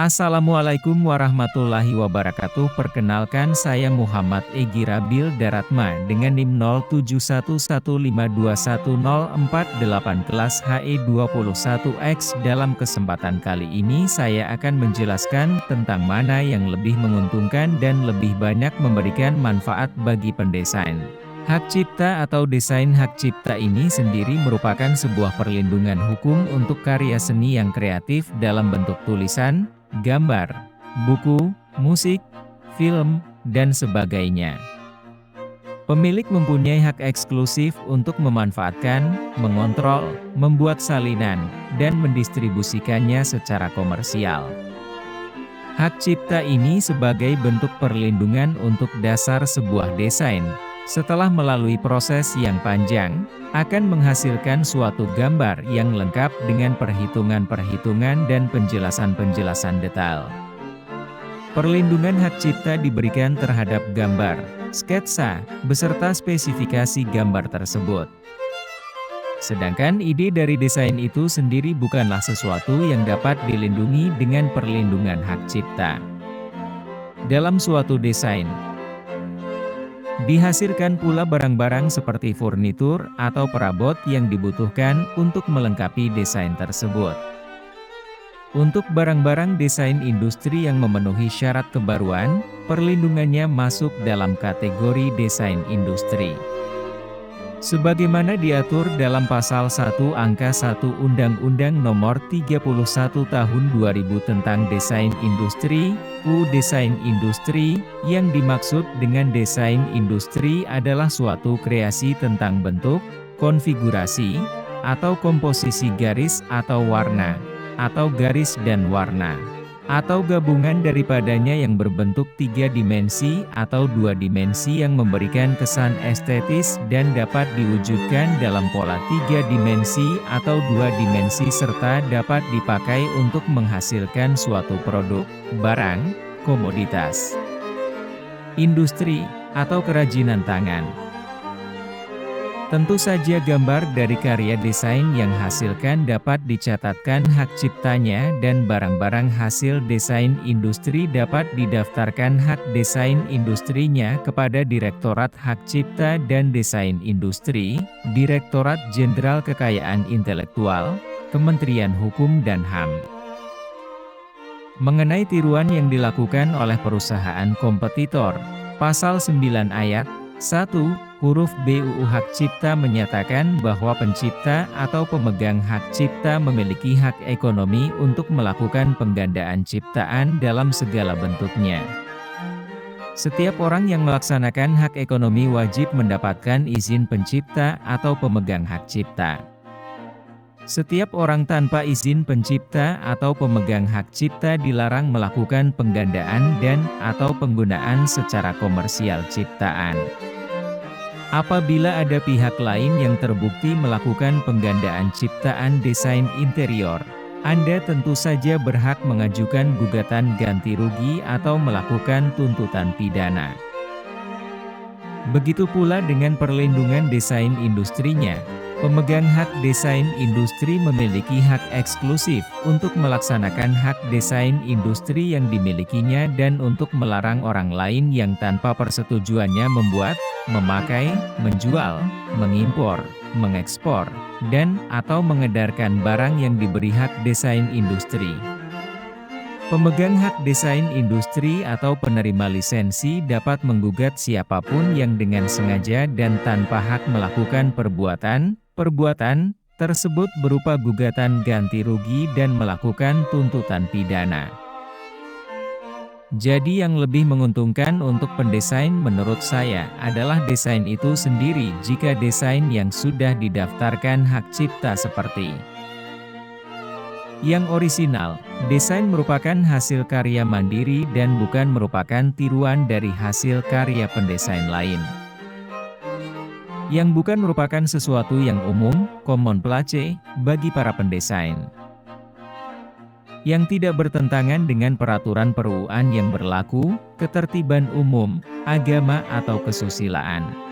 Assalamualaikum warahmatullahi wabarakatuh. Perkenalkan, saya Muhammad Egy Rabil Daratma dengan NIM 0711521048 kelas HE21X. Dalam kesempatan kali ini saya akan menjelaskan tentang mana yang lebih menguntungkan dan lebih banyak memberikan manfaat bagi pendesain. Hak cipta atau desain hak cipta ini sendiri merupakan sebuah perlindungan hukum untuk karya seni yang kreatif dalam bentuk tulisan, gambar, buku, musik, film, dan sebagainya. Pemilik mempunyai hak eksklusif untuk memanfaatkan, mengontrol, membuat salinan, dan mendistribusikannya secara komersial. Hak cipta ini sebagai bentuk perlindungan untuk dasar sebuah desain. Setelah melalui proses yang panjang, akan menghasilkan suatu gambar yang lengkap dengan perhitungan-perhitungan dan penjelasan-penjelasan detail. Perlindungan hak cipta diberikan terhadap gambar, sketsa, beserta spesifikasi gambar tersebut. Sedangkan ide dari desain itu sendiri bukanlah sesuatu yang dapat dilindungi dengan perlindungan hak cipta. Dalam suatu desain, dihasilkan pula barang-barang seperti furnitur atau perabot yang dibutuhkan untuk melengkapi desain tersebut. Untuk barang-barang desain industri yang memenuhi syarat kebaruan, perlindungannya masuk dalam kategori desain industri. Sebagaimana diatur dalam Pasal 1 Angka 1 Undang-Undang Nomor 31 Tahun 2000 tentang Desain Industri, UU Desain Industri, yang dimaksud dengan desain industri adalah suatu kreasi tentang bentuk, konfigurasi, atau komposisi garis atau warna, atau garis dan warna, atau gabungan daripadanya yang berbentuk 3 dimensi atau 2 dimensi yang memberikan kesan estetis dan dapat diwujudkan dalam pola 3 dimensi atau 2 dimensi serta dapat dipakai untuk menghasilkan suatu produk, barang, komoditas, industri, atau kerajinan tangan. Tentu saja gambar dari karya desain yang hasilkan dapat dicatatkan hak ciptanya dan barang-barang hasil desain industri dapat didaftarkan hak desain industrinya kepada Direktorat Hak Cipta dan Desain Industri, Direktorat Jenderal Kekayaan Intelektual, Kementerian Hukum dan HAM. Mengenai tiruan yang dilakukan oleh perusahaan kompetitor, Pasal 9 Ayat 1, huruf B UU Hak Cipta menyatakan bahwa pencipta atau pemegang hak cipta memiliki hak ekonomi untuk melakukan penggandaan ciptaan dalam segala bentuknya. Setiap orang yang melaksanakan hak ekonomi wajib mendapatkan izin pencipta atau pemegang hak cipta. Setiap orang tanpa izin pencipta atau pemegang hak cipta dilarang melakukan penggandaan dan/atau penggunaan secara komersial ciptaan. Apabila ada pihak lain yang terbukti melakukan penggandaan ciptaan desain interior, Anda tentu saja berhak mengajukan gugatan ganti rugi atau melakukan tuntutan pidana. Begitu pula dengan perlindungan desain industrinya. Pemegang hak desain industri memiliki hak eksklusif untuk melaksanakan hak desain industri yang dimilikinya dan untuk melarang orang lain yang tanpa persetujuannya membuat, memakai, menjual, mengimpor, mengekspor, dan/atau mengedarkan barang yang diberi hak desain industri. Pemegang hak desain industri atau penerima lisensi dapat menggugat siapapun yang dengan sengaja dan tanpa hak melakukan perbuatan tersebut berupa gugatan ganti rugi dan melakukan tuntutan pidana. Jadi yang lebih menguntungkan untuk pendesain menurut saya adalah desain itu sendiri jika desain yang sudah didaftarkan hak cipta seperti yang orisinal. Desain merupakan hasil karya mandiri dan bukan merupakan tiruan dari hasil karya pendesain lain. Yang bukan merupakan sesuatu yang umum, common place, bagi para pendesain. Yang tidak bertentangan dengan peraturan peruuan yang berlaku, ketertiban umum, agama atau kesusilaan.